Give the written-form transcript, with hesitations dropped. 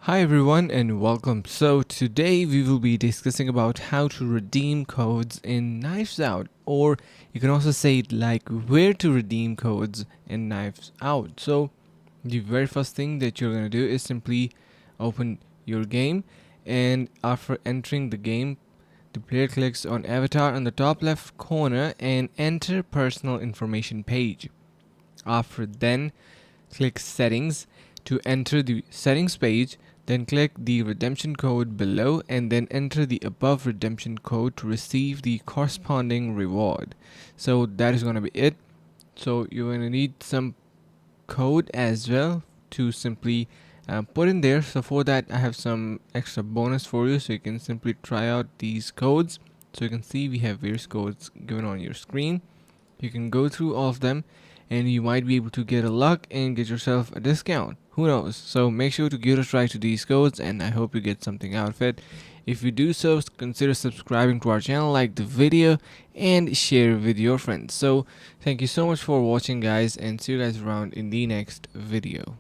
Hi everyone and welcome. So today we will be discussing about how to redeem codes in Knives Out, or you can also say it like where to redeem codes in Knives Out. So the very first thing that you're going to do is simply open your game, and after entering the game, the player clicks on avatar on the top left corner and enter personal information page. After then, click settings to enter the settings page, then click the redemption code below and then enter the above redemption code to receive the corresponding reward. So that is going to be it. So you're going to need some code as well to simply put in there. So for that I have some extra bonus for you, so you can simply try out these codes. So you can see we have various codes given on your screen. You can go through all of them and you might be able to get a luck and get yourself a discount. Who knows? So make sure to give a try to these codes and I hope you get something out of it. If you do so, consider subscribing to our channel, like the video and share with your friends. So thank you so much for watching guys, and see you guys around in the next video.